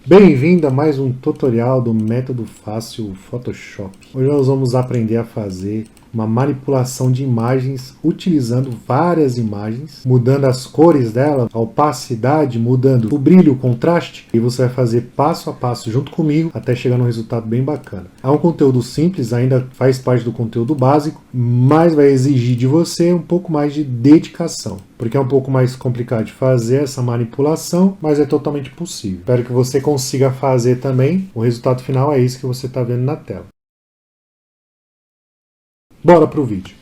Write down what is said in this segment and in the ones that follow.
Bem-vindo a mais um tutorial do método fácil Photoshop. Hoje nós vamos aprender a fazer uma manipulação de imagens utilizando várias imagens, mudando as cores dela, a opacidade, mudando o brilho, o contraste, e você vai fazer passo a passo junto comigo até chegar num resultado bem bacana. É um conteúdo simples, ainda faz parte do conteúdo básico, mas vai exigir de você um pouco mais de dedicação, porque é um pouco mais complicado de fazer essa manipulação, mas é totalmente possível. Espero que você consiga fazer também. O resultado final é isso que você está vendo na tela. Bora pro vídeo.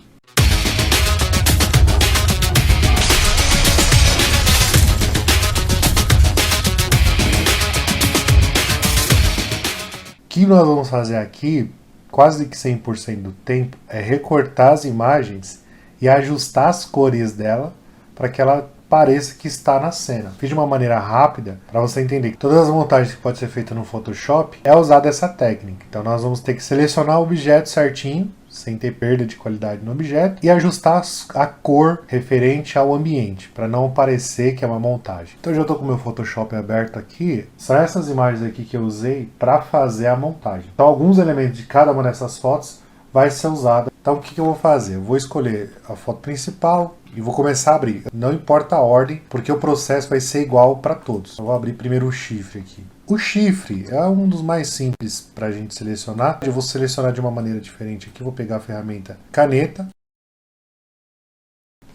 O que nós vamos fazer aqui, quase que 100% do tempo, é recortar as imagens e ajustar as cores dela para que ela pareça que está na cena. Fiz de uma maneira rápida para você entender que todas as montagens que pode ser feita no Photoshop é usada essa técnica. Então nós vamos ter que selecionar o objeto certinho, sem ter perda de qualidade no objeto, e ajustar a cor referente ao ambiente, para não parecer que é uma montagem. Então eu já estou com o meu Photoshop aberto aqui. São essas imagens aqui que eu usei para fazer a montagem. Então alguns elementos de cada uma dessas fotos vai ser usado. Então o que eu vou fazer? Eu vou escolher a foto principal e vou começar a abrir. Não importa a ordem, porque o processo vai ser igual para todos. Eu vou abrir primeiro o chifre aqui. O chifre é um dos mais simples para a gente selecionar. Eu vou selecionar de uma maneira diferente aqui. Vou pegar a ferramenta caneta.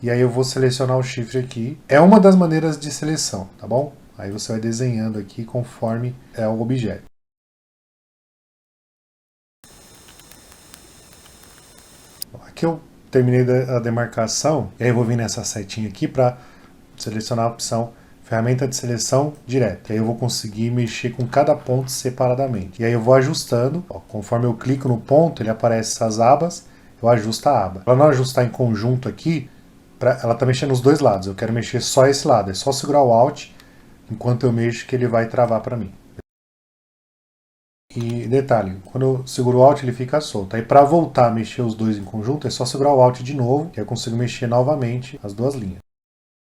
E aí eu vou selecionar o chifre aqui. É uma das maneiras de seleção, tá bom? Aí você vai desenhando aqui conforme é o objeto. Aqui eu terminei a demarcação. E aí eu vou vir nessa setinha aqui para selecionar a opção ferramenta de seleção direta. E aí eu vou conseguir mexer com cada ponto separadamente. E aí eu vou ajustando. Ó, conforme eu clico no ponto, ele aparece essas abas. Eu ajusto a aba. Para não ajustar em conjunto aqui, ela está mexendo nos dois lados. Eu quero mexer só esse lado. É só segurar o Alt enquanto eu mexo que ele vai travar para mim. E detalhe, quando eu seguro o Alt ele fica solto. Aí para voltar a mexer os dois em conjunto é só segurar o Alt de novo, que eu consigo mexer novamente as duas linhas.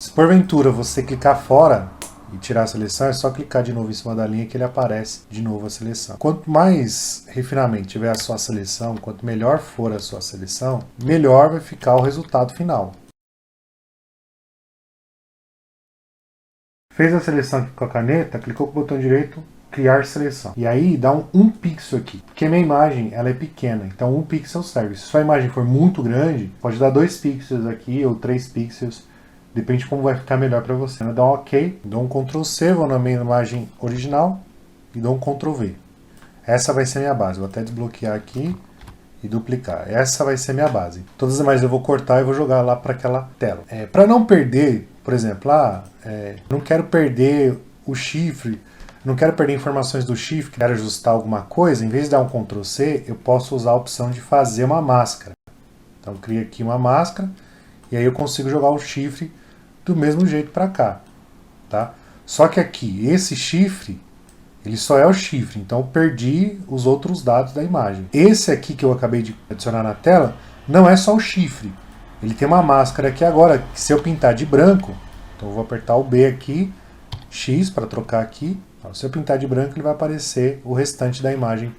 Se porventura você clicar fora e tirar a seleção, é só clicar de novo em cima da linha que ele aparece de novo a seleção. Quanto mais refinamento tiver a sua seleção, quanto melhor for a sua seleção, melhor vai ficar o resultado final. Fez a seleção aqui com a caneta, clicou com o botão direito, criar seleção. E aí dá um pixel aqui, porque minha imagem ela é pequena, então 1 pixel serve. Se sua imagem for muito grande, pode dar 2 pixels aqui ou 3 pixels. Depende de como vai ficar melhor para você. Eu dou um OK, dou um Ctrl C, vou na minha imagem original e dou um Ctrl V. Essa vai ser minha base. Vou até desbloquear aqui e duplicar. Essa vai ser minha base. Todas as imagens eu vou cortar e vou jogar lá para aquela tela. Para não perder, por exemplo, não quero perder o chifre, não quero perder informações do chifre, quero ajustar alguma coisa, em vez de dar um Ctrl C, eu posso usar a opção de fazer uma máscara. Então eu crio aqui uma máscara e aí eu consigo jogar o chifre do mesmo jeito para cá, tá? Só que aqui, esse chifre, ele só é o chifre, então eu perdi os outros dados da imagem. Esse aqui que eu acabei de adicionar na tela, não é só o chifre. Ele tem uma máscara aqui agora, que se eu pintar de branco, então eu vou apertar o B aqui, X para trocar aqui, se eu pintar de branco ele vai aparecer o restante da imagem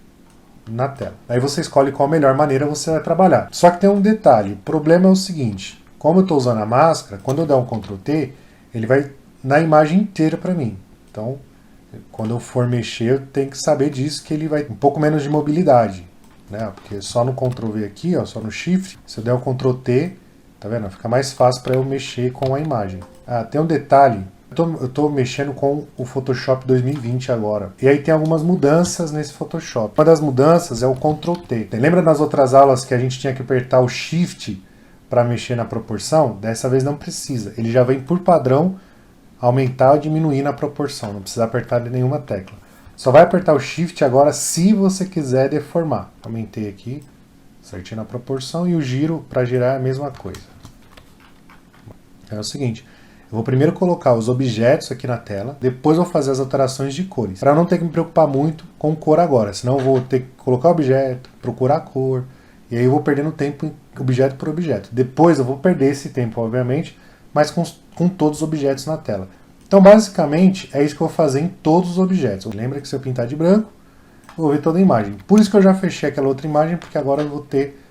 na tela. Aí você escolhe qual a melhor maneira você vai trabalhar. Só que tem um detalhe, o problema é o seguinte, como eu estou usando a máscara, quando eu der um Ctrl T, ele vai na imagem inteira para mim. Então, quando eu for mexer, eu tenho que saber disso, que ele vai um pouco menos de mobilidade, né? Porque só no Ctrl V aqui, ó, só no Shift, se eu der o Ctrl T, tá vendo? Fica mais fácil para eu mexer com a imagem. Tem um detalhe, eu estou mexendo com o Photoshop 2020 agora. E aí tem algumas mudanças nesse Photoshop. Uma das mudanças é o Ctrl T. Lembra nas outras aulas que a gente tinha que apertar o Shift para mexer na proporção? Dessa vez não precisa. Ele já vem por padrão aumentar ou diminuir na proporção. Não precisa apertar nenhuma tecla. Só vai apertar o Shift agora se você quiser deformar. Aumentei aqui, certinho na proporção, e o giro para girar é a mesma coisa. É o seguinte, eu vou primeiro colocar os objetos aqui na tela, depois vou fazer as alterações de cores, para não ter que me preocupar muito com cor agora, senão eu vou ter que colocar o objeto, procurar a cor, e aí eu vou perdendo tempo objeto por objeto. Depois eu vou perder esse tempo, obviamente, mas com todos os objetos na tela. Então, basicamente, é isso que eu vou fazer em todos os objetos. Lembra que se eu pintar de branco, eu vou ver toda a imagem. Por isso que eu já fechei aquela outra imagem, porque agora eu vou ter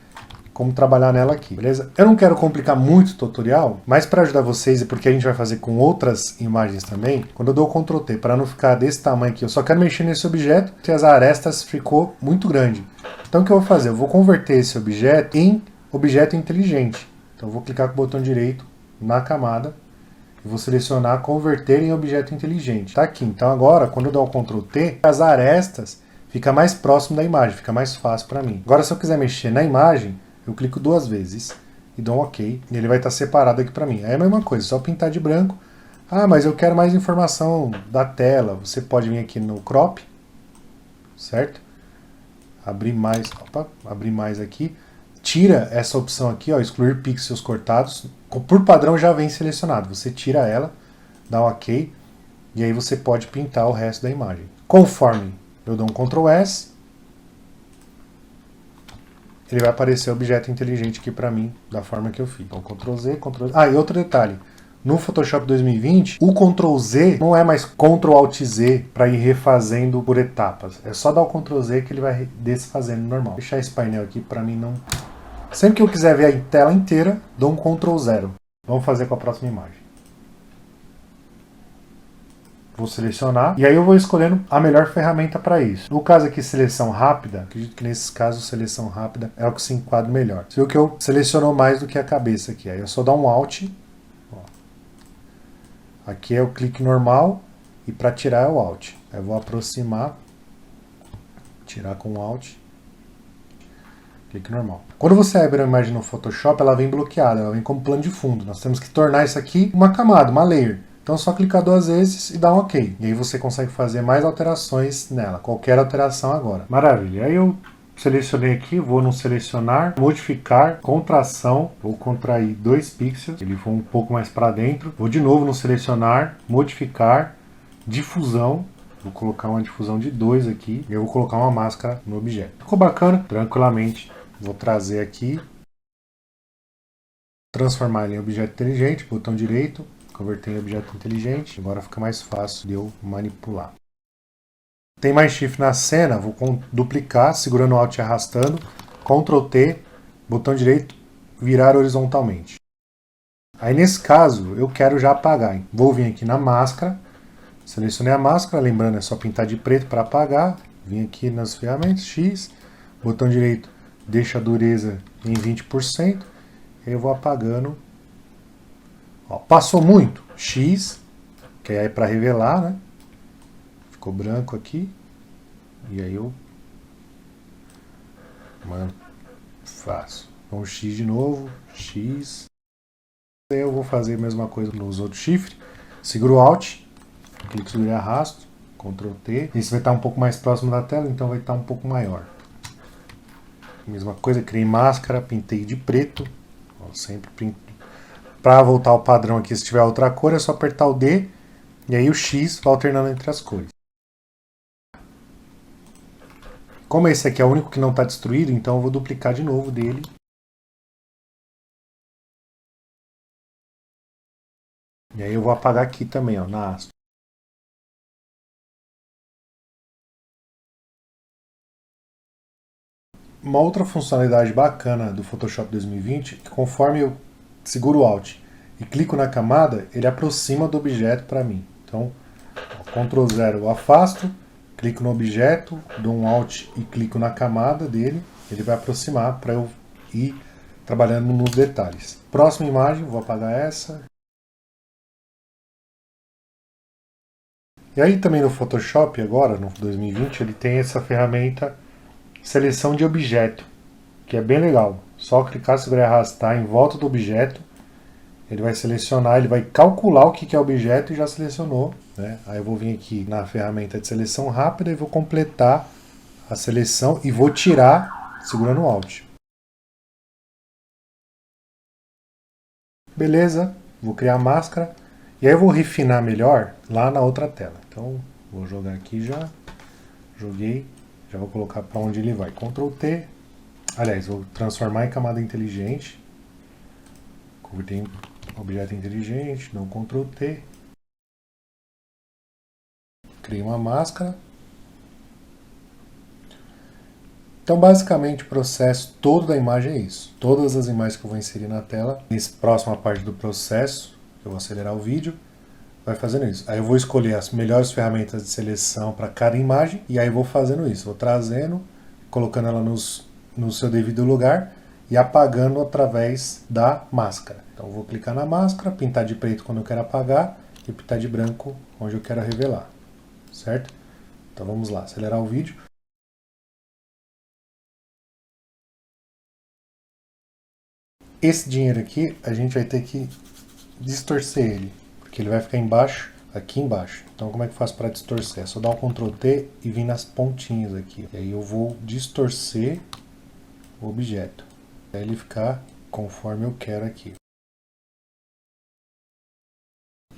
como trabalhar nela aqui, beleza? Eu não quero complicar muito o tutorial, mas para ajudar vocês e porque a gente vai fazer com outras imagens também, quando eu dou o Ctrl T, para não ficar desse tamanho aqui, eu só quero mexer nesse objeto, que as arestas ficou muito grande. Então o que eu vou fazer? Eu vou converter esse objeto em objeto inteligente. Então eu vou clicar com o botão direito na camada, e vou selecionar converter em objeto inteligente. Tá aqui. Então agora, quando eu der o Ctrl T, as arestas fica mais próximo da imagem, fica mais fácil para mim. Agora, se eu quiser mexer na imagem, eu clico 2 vezes e dou um OK, e ele vai estar separado aqui para mim. Aí é a mesma coisa, só pintar de branco. Ah, mas eu quero mais informação da tela. Você pode vir aqui no crop, certo? Abrir mais, abrir mais aqui. Tira essa opção aqui, ó, excluir pixels cortados. Por padrão já vem selecionado. Você tira ela, dá um OK, e aí você pode pintar o resto da imagem. Conforme eu dou um Ctrl S, ele vai aparecer o objeto inteligente aqui para mim, da forma que eu fiz. Então, Ctrl Z, Ctrl Z. Ah, e outro detalhe. No Photoshop 2020, o Ctrl Z não é mais Ctrl Alt Z para ir refazendo por etapas. É só dar o Ctrl Z que ele vai desfazendo normal. Vou deixar esse painel aqui para mim não... Sempre que eu quiser ver a tela inteira, dou um Ctrl 0. Vamos fazer com a próxima imagem. Vou selecionar e aí eu vou escolhendo a melhor ferramenta para isso. No caso aqui, seleção rápida, acredito que nesse caso seleção rápida é o que se enquadra melhor. Você viu que eu selecionou mais do que a cabeça aqui. Aí eu só dou um Alt. Ó. Aqui é o clique normal e para tirar é o Alt. Eu vou aproximar, tirar com o Alt. Clique normal. Quando você abre a imagem no Photoshop, ela vem bloqueada, ela vem como plano de fundo. Nós temos que tornar isso aqui uma camada, uma layer. Então é só clicar 2 vezes e dar um OK. E aí você consegue fazer mais alterações nela. Qualquer alteração agora. Maravilha. Aí eu selecionei aqui, vou no selecionar, modificar, contração. Vou contrair 2 pixels. Ele foi um pouco mais para dentro. Vou de novo no selecionar, modificar, difusão. Vou colocar uma difusão de 2 aqui. E eu vou colocar uma máscara no objeto. Ficou bacana? Tranquilamente. Vou trazer aqui. Transformar ele em objeto inteligente. Botão direito. Converter em objeto inteligente. Agora fica mais fácil de eu manipular. Tem mais shift na cena. Vou duplicar, segurando o Alt e arrastando. Ctrl T, botão direito, virar horizontalmente. Aí nesse caso, eu quero já apagar. Vou vir aqui na máscara. Selecionei a máscara. Lembrando, é só pintar de preto para apagar. Vim aqui nas ferramentas, X. Botão direito, deixa a dureza em 20%. E eu vou apagando. Ó, passou muito, X, que é para revelar, né? Ficou branco aqui. E aí eu faço. Então X de novo, X. Aí eu vou fazer a mesma coisa nos outros chifres. Seguro o Alt, clique sobre arrasto, Ctrl T. Esse vai estar um pouco mais próximo da tela, então vai estar um pouco maior. Mesma coisa, criei máscara, pintei de preto. Ó, sempre pinto. Para voltar ao padrão aqui, se tiver outra cor, é só apertar o D e aí o X vai alternando entre as cores. Como esse aqui é o único que não está destruído, então eu vou duplicar de novo dele. E aí eu vou apagar aqui também, ó, na haste. Uma outra funcionalidade bacana do Photoshop 2020 é que conforme eu seguro o Alt e clico na camada, ele aproxima do objeto para mim. Então, Ctrl 0 eu afasto, clico no objeto, dou um Alt e clico na camada dele, ele vai aproximar para eu ir trabalhando nos detalhes. Próxima imagem, vou apagar essa. E aí também no Photoshop, agora, no 2020, ele tem essa ferramenta seleção de objeto, que é bem legal. Só clicar, segurar e arrastar em volta do objeto, ele vai selecionar, ele vai calcular o que é o objeto e já selecionou, né? Aí eu vou vir aqui na ferramenta de seleção rápida e vou completar a seleção e vou tirar segurando o Alt. Beleza, vou criar a máscara e aí eu vou refinar melhor lá na outra tela. Então vou jogar aqui já, joguei, já vou colocar para onde ele vai. Ctrl T, aliás, vou transformar em camada inteligente, converter em objeto inteligente, dou Ctrl T. Crio uma máscara. Então, basicamente, o processo todo da imagem é isso. Todas as imagens que eu vou inserir na tela, nessa próxima parte do processo, eu vou acelerar o vídeo, vai fazendo isso. Aí eu vou escolher as melhores ferramentas de seleção para cada imagem, e aí eu vou fazendo isso. Vou trazendo, colocando ela no seu devido lugar e apagando através da máscara. Então eu vou clicar na máscara, pintar de preto quando eu quero apagar e pintar de branco onde eu quero revelar. Certo? Então vamos lá, acelerar o vídeo. Esse dinheiro aqui, a gente vai ter que distorcer ele, porque ele vai ficar embaixo, aqui embaixo. Então como é que eu faço para distorcer? É só dar um Ctrl T e vir nas pontinhas aqui. E aí eu vou distorcer o objeto, para ele ficar conforme eu quero aqui.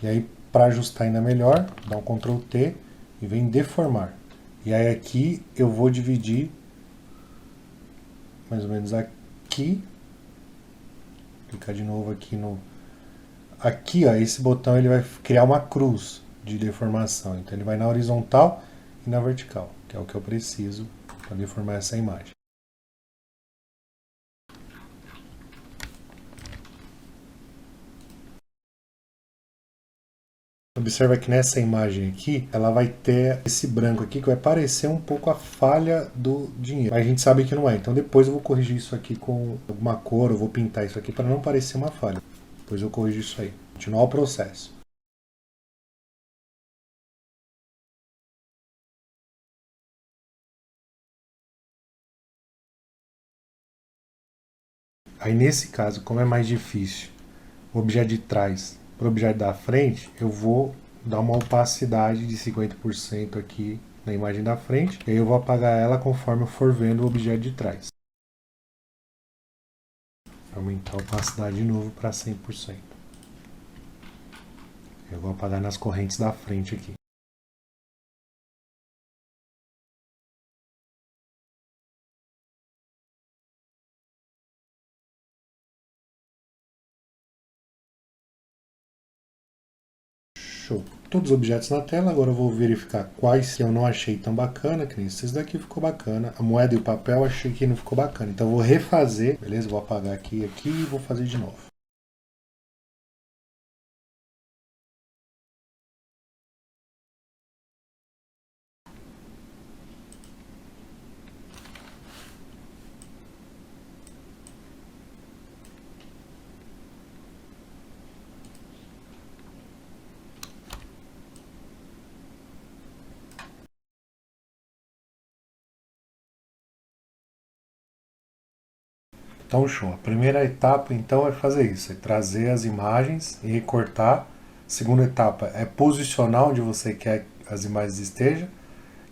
E aí, para ajustar ainda melhor, dá um Ctrl T e vem deformar. E aí aqui eu vou dividir mais ou menos aqui. Clicar de novo aqui no... Aqui, ó, esse botão ele vai criar uma cruz de deformação. Então ele vai na horizontal e na vertical, que é o que eu preciso para deformar essa imagem. Observa que nessa imagem aqui, ela vai ter esse branco aqui que vai parecer um pouco a falha do dinheiro. Mas a gente sabe que não é. Então depois eu vou corrigir isso aqui com alguma cor, eu vou pintar isso aqui para não parecer uma falha. Depois eu corrijo isso aí. Continuar o processo. Aí nesse caso, como é mais difícil o objeto de trás para o objeto da frente, eu vou dar uma opacidade de 50% aqui na imagem da frente, e aí eu vou apagar ela conforme eu for vendo o objeto de trás. Aumentar a opacidade de novo para 100%. Eu vou apagar nas correntes da frente aqui. Show. Todos os objetos na tela, agora eu vou verificar quais eu não achei tão bacana, que nem esse daqui ficou bacana. A moeda e o papel eu achei que não ficou bacana. Então eu vou refazer, beleza? Vou apagar aqui e vou fazer de novo. Então, show. A primeira etapa, então, é fazer isso, é trazer as imagens e recortar. A segunda etapa é posicionar onde você quer que as imagens estejam.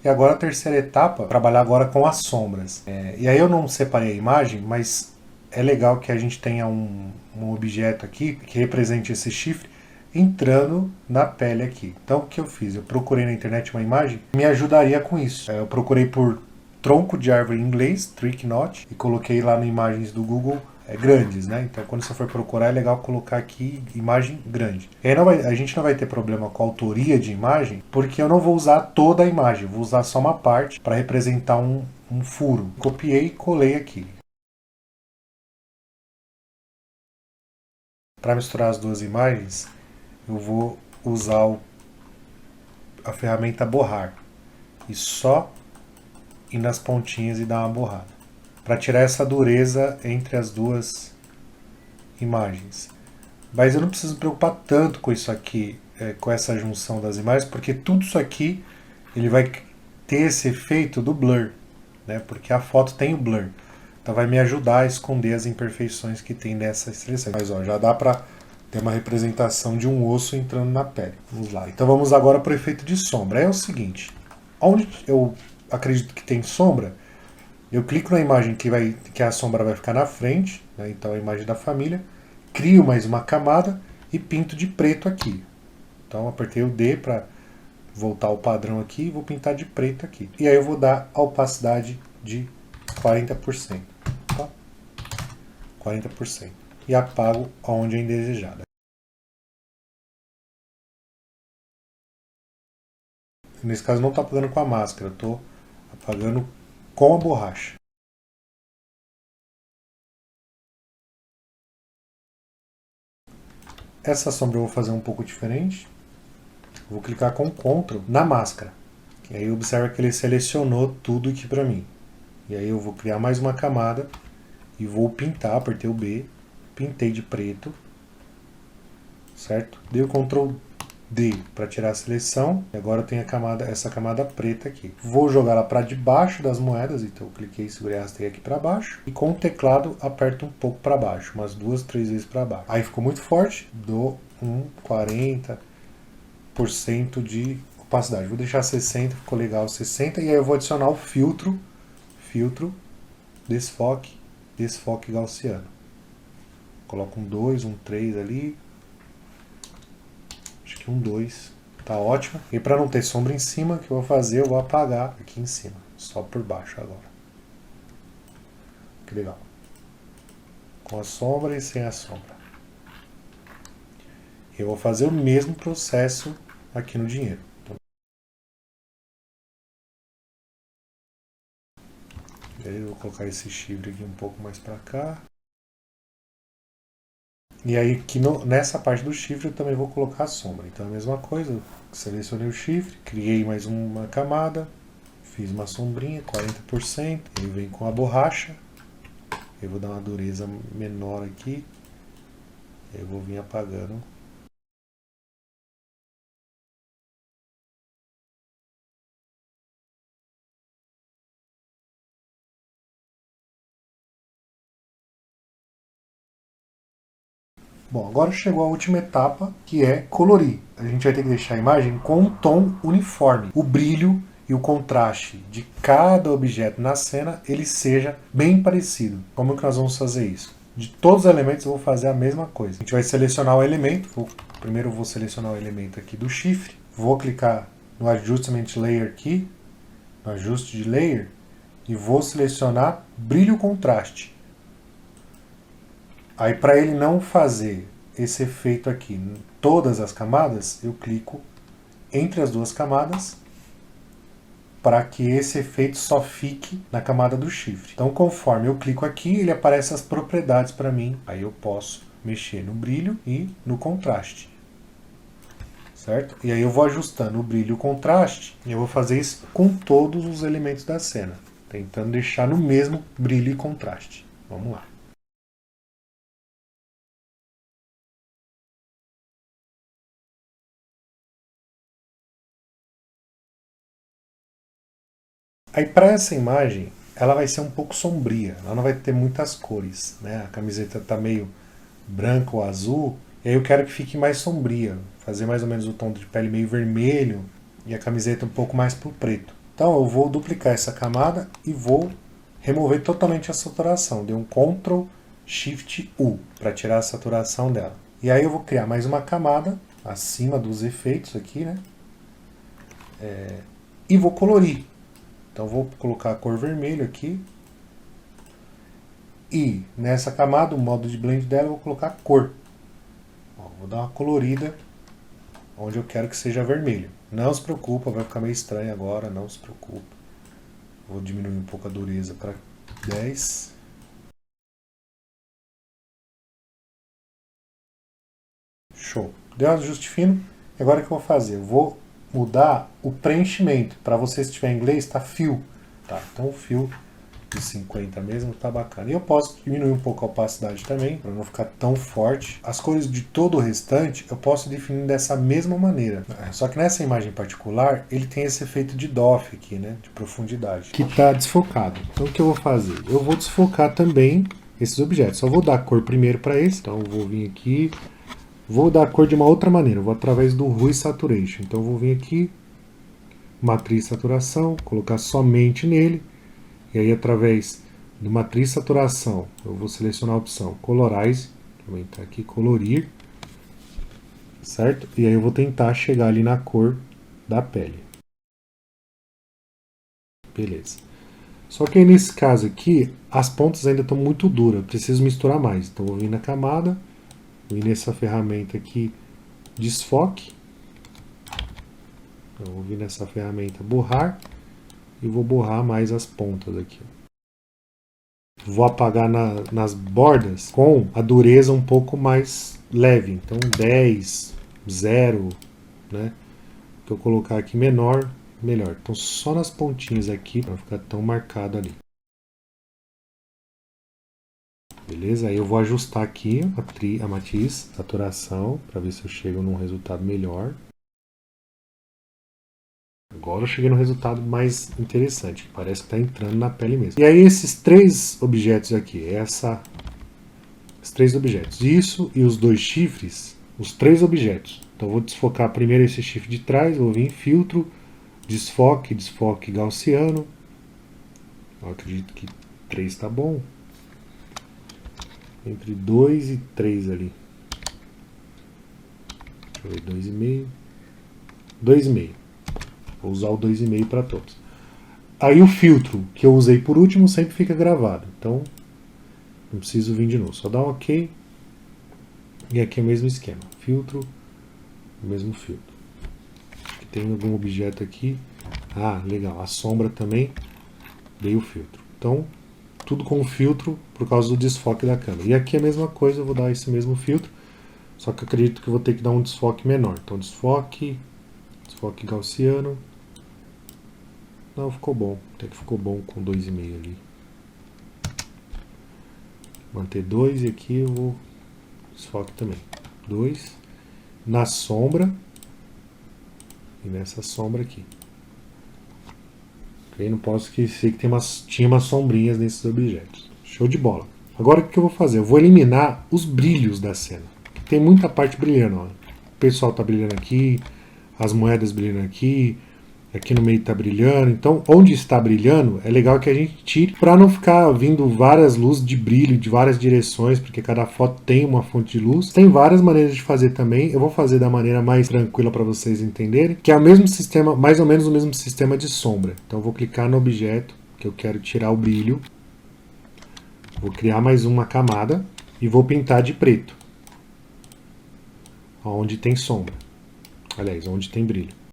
E agora a terceira etapa, trabalhar agora com as sombras. E aí eu não separei a imagem, mas é legal que a gente tenha um objeto aqui que represente esse chifre entrando na pele aqui. Então o que eu fiz? Eu procurei na internet uma imagem que me ajudaria com isso. Eu procurei por tronco de árvore em inglês, tree knot, e coloquei lá nas imagens do Google grandes, né? Então quando você for procurar é legal colocar aqui imagem grande. E aí a gente não vai ter problema com a autoria de imagem, porque eu não vou usar toda a imagem, eu vou usar só uma parte para representar um furo. Copiei e colei aqui. Para misturar as duas imagens, eu vou usar a ferramenta borrar e só ir nas pontinhas e dar uma borrada, para tirar essa dureza entre as duas imagens. Mas eu não preciso me preocupar tanto com isso aqui, com essa junção das imagens, porque tudo isso aqui ele vai ter esse efeito do blur, né? Porque a foto tem o blur. Então vai me ajudar a esconder as imperfeições que tem nessa seleção. Mas ó, já dá para ter uma representação de um osso entrando na pele. Vamos lá. Então vamos agora para o efeito de sombra. É o seguinte, onde eu acredito que tem sombra, eu clico na imagem que a sombra vai ficar na frente, né? Então a imagem da família, crio mais uma camada e pinto de preto aqui. Então apertei o D para voltar ao padrão aqui e vou pintar de preto aqui. E aí eu vou dar a opacidade de 40%. Tá? 40%. E apago onde é indesejada. Nesse caso não estou apagando com a máscara, estou apagando com a borracha. Essa sombra eu vou fazer um pouco diferente. Vou clicar com Ctrl na máscara. E aí observa que ele selecionou tudo aqui para mim. E aí eu vou criar mais uma camada e vou pintar, apertei o B, pintei de preto, certo? Dei o Ctrl D para tirar a seleção. E agora eu tenho essa camada preta aqui. Vou jogar ela para debaixo das moedas, então eu cliquei, segurei e arrastei aqui para baixo. E com o teclado aperto um pouco para baixo, umas 2, 3 vezes para baixo. Aí ficou muito forte, dou 40% de opacidade. Vou deixar 60, ficou legal 60, e aí eu vou adicionar o filtro desfoque gaussiano. Coloco um 2, um 3 ali. Acho que um 2. Tá ótimo. E para não ter sombra em cima, o que eu vou fazer? Eu vou apagar aqui em cima. Só por baixo agora. Que legal. Com a sombra e sem a sombra. Eu vou fazer o mesmo processo aqui no dinheiro. Então, eu vou colocar esse chifre aqui um pouco mais para cá. E aí aqui nessa parte do chifre eu também vou colocar a sombra. Então a mesma coisa, selecionei o chifre, criei mais uma camada, fiz uma sombrinha, 40%, ele vem com a borracha, eu vou dar uma dureza menor aqui, eu vou vir apagando. Bom, agora chegou a última etapa, que é colorir. A gente vai ter que deixar a imagem com um tom uniforme. O brilho e o contraste de cada objeto na cena, ele seja bem parecido. Como que nós vamos fazer isso? De todos os elementos eu vou fazer a mesma coisa. A gente vai selecionar o elemento. Primeiro eu vou selecionar o elemento aqui do chifre. Vou clicar no Adjustment Layer aqui, no ajuste de layer, e vou selecionar brilho contraste. Aí para ele não fazer esse efeito aqui em todas as camadas, eu clico entre as duas camadas para que esse efeito só fique na camada do chifre. Então conforme eu clico aqui, ele aparece as propriedades para mim. Aí eu posso mexer no brilho e no contraste. Certo? E aí eu vou ajustando o brilho e o contraste, e eu vou fazer isso com todos os elementos da cena, tentando deixar no mesmo brilho e contraste. Vamos lá. Aí para essa imagem, ela vai ser um pouco sombria, ela não vai ter muitas cores, né? A camiseta está meio branca ou azul, e aí eu quero que fique mais sombria, fazer mais ou menos o tom de pele meio vermelho e a camiseta um pouco mais pro preto. Então eu vou duplicar essa camada e vou remover totalmente a saturação. Dei um Ctrl Shift U para tirar a saturação dela. E aí eu vou criar mais uma camada acima dos efeitos aqui, né? E vou colorir. Então vou colocar a cor vermelho aqui. E nessa camada, o modo de blend dela, eu vou colocar cor. Ó, vou dar uma colorida onde eu quero que seja vermelho. Não se preocupa, vai ficar meio estranho agora, não se preocupa. Vou diminuir um pouco a dureza para 10. Show. Deu um ajuste fino. E agora o que eu vou fazer? Eu vou mudar o preenchimento. Para vocês que tiver em inglês, está fio. Tá? Então o fio de 50 mesmo tá bacana. E eu posso diminuir um pouco a opacidade também, para não ficar tão forte. As cores de todo o restante eu posso definir dessa mesma maneira. Só que nessa imagem particular, ele tem esse efeito de doff aqui, né? De profundidade. Que está desfocado. Então o que eu vou fazer? Eu vou desfocar também esses objetos. Só vou dar a cor primeiro para esse. Então eu vou vir aqui. Vou dar a cor de uma outra maneira. Eu vou através do Hue Saturation. Então eu vou vir aqui. Matriz Saturação. Colocar somente nele. E aí, através do matriz saturação, eu vou selecionar a opção Colorize, também está aqui, colorir, certo? E aí eu vou tentar chegar ali na cor da pele. Beleza. Só que aí nesse caso aqui, as pontas ainda estão muito duras, eu preciso misturar mais. Então eu vou vir na camada, vou vir nessa ferramenta aqui, desfoque, Eu vou vir nessa ferramenta borrar e vou borrar mais as pontas aqui. Vou apagar nas bordas com a dureza um pouco mais leve. Então 10, 0, né? Se eu colocar aqui menor, melhor. Então só nas pontinhas aqui, para não ficar tão marcado ali. Beleza? Aí eu vou ajustar aqui a matiz, saturação, para ver se eu chego num resultado melhor. Agora eu cheguei no resultado mais interessante, parece que está entrando na pele mesmo. E aí esses três objetos aqui, esses três objetos, isso e os dois chifres, os três objetos. Então eu vou desfocar primeiro esse chifre de trás, vou vir em filtro, desfoque gaussiano. Eu acredito que 3 está bom. Entre 2 e 3 ali. Deixa eu ver, 2,5. 2,5. Vou usar o 2,5 para todos. Aí o filtro que eu usei por último sempre fica gravado. Então não preciso vir de novo. Só dá um OK. E aqui é o mesmo esquema. Filtro, o mesmo filtro. Aqui tem algum objeto aqui. Ah, legal. A sombra também. Dei o filtro. Então, tudo com filtro por causa do desfoque da câmera. E aqui é a mesma coisa. Eu vou dar esse mesmo filtro. Só que eu acredito que eu vou ter que dar um desfoque menor. Então, desfoque gaussiano. Não, ficou bom. Até que ficou bom com 2,5 ali. Manter 2 e aqui eu vou desfoque também. 2. Na sombra. E nessa sombra aqui. Ok? Não posso esquecer que tinha umas sombrinhas nesses objetos. Show de bola. Agora o que eu vou fazer? Eu vou eliminar os brilhos da cena. Tem muita parte brilhando. Ó. O pessoal está brilhando aqui. As moedas brilhando aqui. Aqui no meio está brilhando. Então, onde está brilhando, é legal que a gente tire para não ficar vindo várias luzes de brilho de várias direções, porque cada foto tem uma fonte de luz. Tem várias maneiras de fazer também. Eu vou fazer da maneira mais tranquila para vocês entenderem, que é o mesmo sistema, mais ou menos o mesmo sistema de sombra. Então, eu vou clicar no objeto que eu quero tirar o brilho. Vou criar mais uma camada e vou pintar de preto. Onde tem sombra. Aliás, onde tem brilho.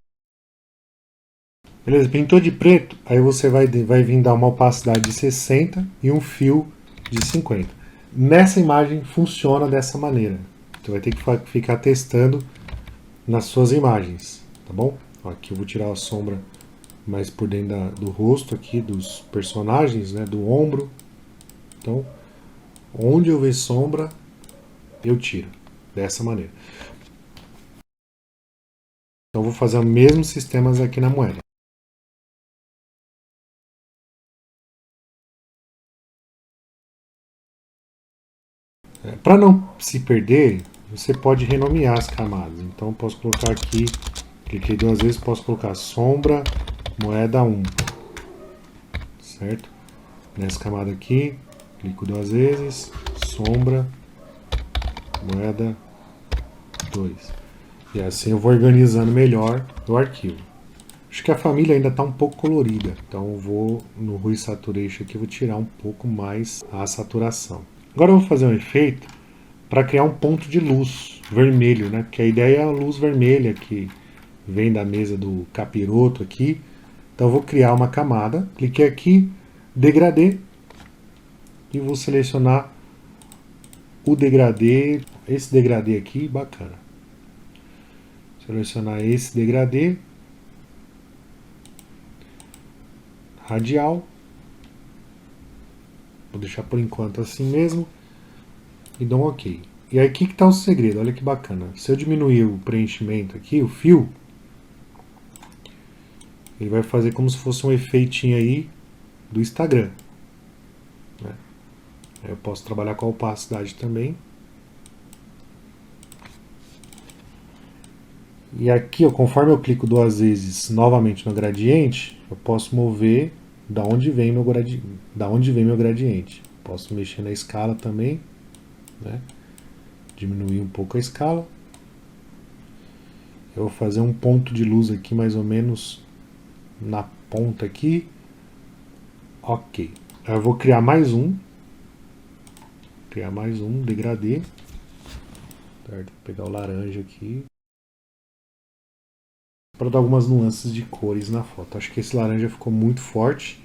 Beleza, pintou de preto, aí você vai vir dar uma opacidade de 60 e um fio de 50. Nessa imagem funciona dessa maneira. Você vai ter que ficar testando nas suas imagens, tá bom? Aqui eu vou tirar a sombra mais por dentro do rosto aqui, dos personagens, né, do ombro. Então, onde eu ver sombra, eu tiro, dessa maneira. Então, eu vou fazer os mesmos sistemas aqui na moeda. Para não se perder, você pode renomear as camadas. Então eu posso colocar aqui, cliquei 2 vezes, posso colocar sombra, moeda 1. Certo? Nessa camada aqui, clico 2 vezes, sombra, moeda 2. E assim eu vou organizando melhor o arquivo. Acho que a família ainda está um pouco colorida, então eu vou no Hue Saturation aqui, vou tirar um pouco mais a saturação. Agora eu vou fazer um efeito para criar um ponto de luz vermelho, né? Porque a ideia é a luz vermelha que vem da mesa do capiroto aqui. Então eu vou criar uma camada, cliquei aqui, degradê, e vou selecionar o degradê, esse degradê aqui, bacana. Selecionar esse degradê, radial, vou deixar por enquanto assim mesmo, e dou um OK. E aí, o que está o segredo? Olha que bacana. Se eu diminuir o preenchimento aqui, o fio, ele vai fazer como se fosse um efeitinho aí do Instagram. Né? Eu posso trabalhar com a opacidade também. E aqui, ó, conforme eu clico 2 vezes novamente no gradiente, eu posso mover da onde vem meu gradiente. Posso mexer na escala também, né? Diminuir um pouco a escala. Eu vou fazer um ponto de luz aqui mais ou menos na ponta aqui. OK. Eu vou criar mais um. Degradê. Certo? Vou pegar o laranja aqui. para dar algumas nuances de cores na foto. Acho que esse laranja ficou muito forte.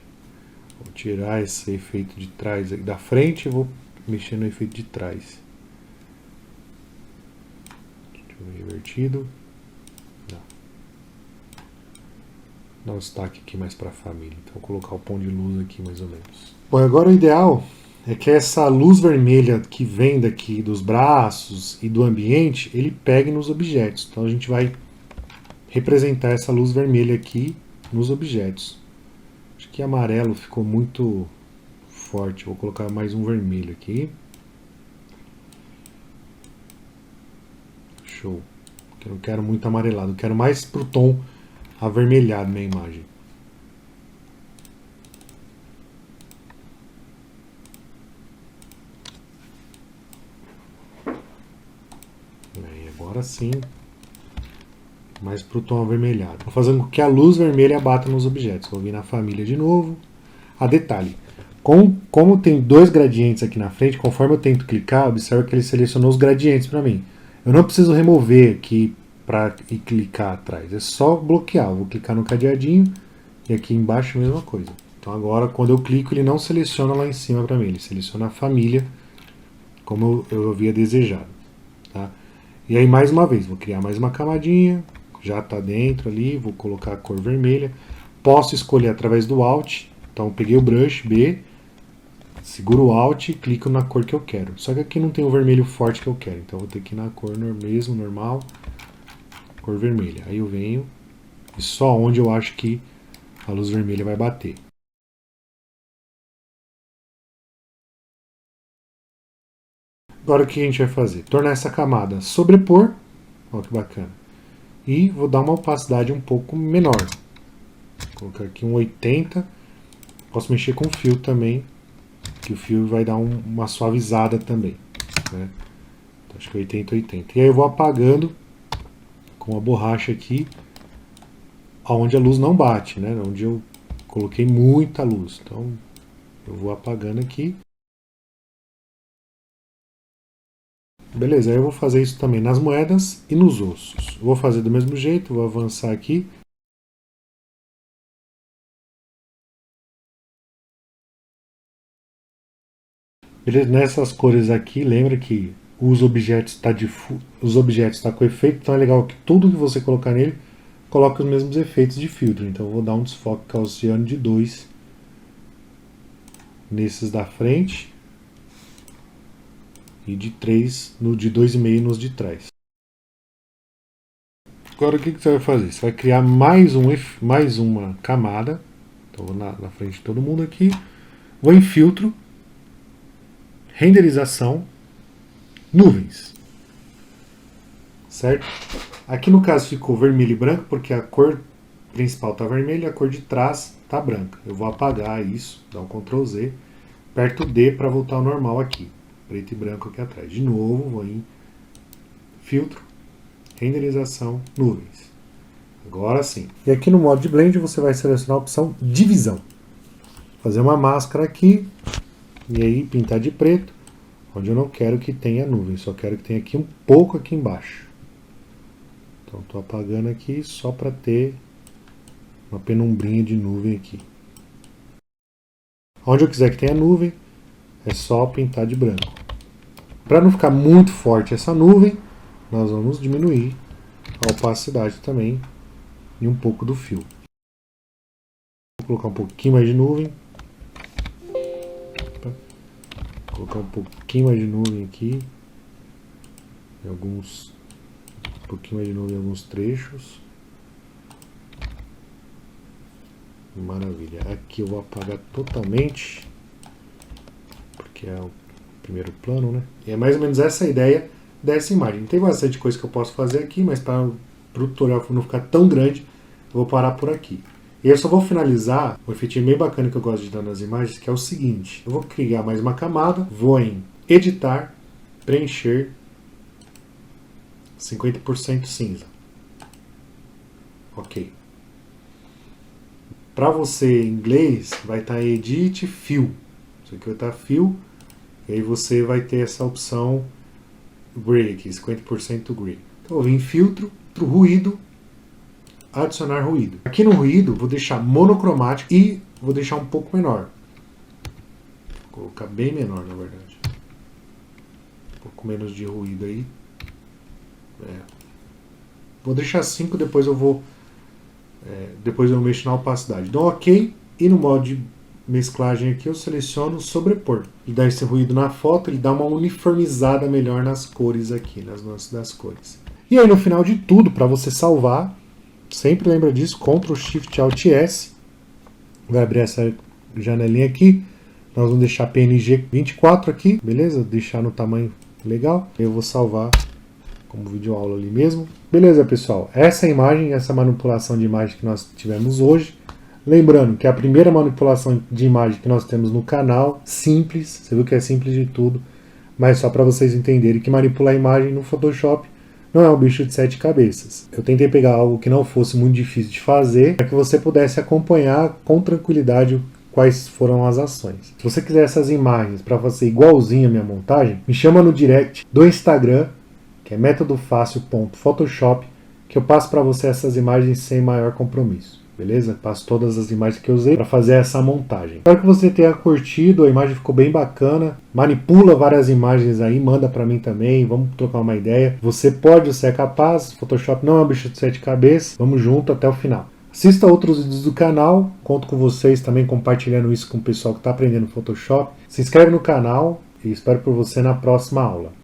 Vou tirar esse efeito de trás aí da frente e vou mexer no efeito de trás. Deixa eu ver, invertido. Não. Dá um destaque aqui mais para a família. Então vou colocar o pão de luz aqui mais ou menos. Bom, agora o ideal é que essa luz vermelha que vem daqui dos braços e do ambiente, ele pegue nos objetos. Então a gente vai representar essa luz vermelha aqui nos objetos. Acho que amarelo ficou muito forte. Vou colocar mais um vermelho aqui. Show. Eu não quero muito amarelado. Eu quero mais pro tom avermelhado na imagem. Aí, agora sim. Mais pro tom avermelhado. Vou fazendo com que a luz vermelha bata nos objetos. Vou vir na família de novo. Detalhe. Como tem dois gradientes aqui na frente, conforme eu tento clicar, observa que ele selecionou os gradientes para mim. Eu não preciso remover aqui para clicar atrás. É só bloquear. Eu vou clicar no cadeadinho e aqui embaixo a mesma coisa. Então agora quando eu clico ele não seleciona lá em cima para mim. Ele seleciona a família como eu havia desejado. Tá? E aí mais uma vez, vou criar mais uma camadinha. Já está dentro ali. Vou colocar a cor vermelha. Posso escolher através do Alt. Então peguei o brush B. Seguro o Alt e clico na cor que eu quero. Só que aqui não tem o vermelho forte que eu quero. Então eu vou ter que ir na cor mesmo, normal. Cor vermelha. Aí eu venho e só onde eu acho que a luz vermelha vai bater. Agora o que a gente vai fazer? Tornar essa camada sobrepor. Olha que bacana. E vou dar uma opacidade um pouco menor. Vou colocar aqui um 80. Posso mexer com o fio também. Que o fio vai dar uma suavizada também. Né? Então, acho que 80, 80. E aí eu vou apagando com a borracha aqui, onde a luz não bate, né? Onde eu coloquei muita luz. Então eu vou apagando aqui. Beleza, aí eu vou fazer isso também nas moedas e nos ossos. Eu vou fazer do mesmo jeito, vou avançar aqui. Beleza, nessas cores aqui, lembra que os objetos tá com efeito, então é legal que tudo que você colocar nele coloque os mesmos efeitos de filtro. Então eu vou dar um desfoque gaussiano de 2 nesses da frente e de 3 de 2,5 nos de trás. Agora o que você vai fazer? Você vai criar mais uma camada. Então vou na frente de todo mundo aqui. Vou em filtro, renderização, nuvens. Certo? Aqui no caso ficou vermelho e branco porque a cor principal está vermelha e a cor de trás está branca. Eu vou apagar isso, dar um Ctrl Z, aperto D para voltar ao normal aqui. Preto e branco aqui atrás. De novo, vou em filtro, renderização, nuvens. Agora sim. E aqui no modo de blend você vai selecionar a opção divisão. Fazer uma máscara aqui e aí pintar de preto, onde eu não quero que tenha nuvem, só quero que tenha aqui um pouco aqui embaixo. Então estou apagando aqui só para ter uma penumbrinha de nuvem aqui. Onde eu quiser que tenha nuvem, é só pintar de branco. Para não ficar muito forte essa nuvem, nós vamos diminuir a opacidade também e um pouco do fio. Vou colocar um pouquinho mais de nuvem. Vou colocar um pouquinho mais de nuvem aqui. Um pouquinho mais de nuvem em alguns trechos. Maravilha. Aqui eu vou apagar totalmente, porque é o primeiro plano, né? E é mais ou menos essa a ideia dessa imagem. Tem bastante coisa que eu posso fazer aqui, mas para o tutorial não ficar tão grande, eu vou parar por aqui. E eu só vou finalizar um efeito bem bacana que eu gosto de dar nas imagens, que é o seguinte. Eu vou criar mais uma camada, vou em editar, preencher, 50% cinza. Ok. Para você em inglês, vai estar Edit Fill. Isso aqui vai estar Fill. E aí você vai ter essa opção Gray aqui, 50% Gray. Então eu vou vir em Filtro, Ruído, adicionar ruído. Aqui no ruído, vou deixar monocromático e vou deixar um pouco menor. Vou colocar bem menor, na verdade. Um pouco menos de ruído aí. Vou deixar 5, depois eu mexo na opacidade. Dou OK e no modo de mesclagem aqui eu seleciono sobrepor. Ele dá esse ruído na foto, ele dá uma uniformizada melhor nas cores aqui, nas nuances das cores. E aí no final de tudo, para você salvar, sempre lembra disso, Ctrl Shift Alt S, vai abrir essa janelinha aqui, nós vamos deixar PNG 24 aqui, beleza? Deixar no tamanho legal, eu vou salvar como vídeo aula ali mesmo. Beleza, pessoal, essa imagem, essa manipulação de imagem que nós tivemos hoje. Lembrando que a primeira manipulação de imagem que nós temos no canal, simples, você viu que é simples de tudo, mas só para vocês entenderem que manipular a imagem no Photoshop não é um bicho de 7 cabeças. Eu tentei pegar algo que não fosse muito difícil de fazer, para que você pudesse acompanhar com tranquilidade quais foram as ações. Se você quiser essas imagens para fazer igualzinho a minha montagem, me chama no direct do Instagram, que é metodofácil.photoshop, que eu passo para você essas imagens sem maior compromisso. Beleza? Passo todas as imagens que eu usei para fazer essa montagem. Espero que você tenha curtido, a imagem ficou bem bacana. Manipula várias imagens aí, manda para mim também, vamos trocar uma ideia. Você pode, você é capaz, Photoshop não é um bicho de 7 cabeças, vamos junto até o final. Assista outros vídeos do canal, conto com vocês também compartilhando isso com o pessoal que está aprendendo Photoshop. Se inscreve no canal e espero por você na próxima aula.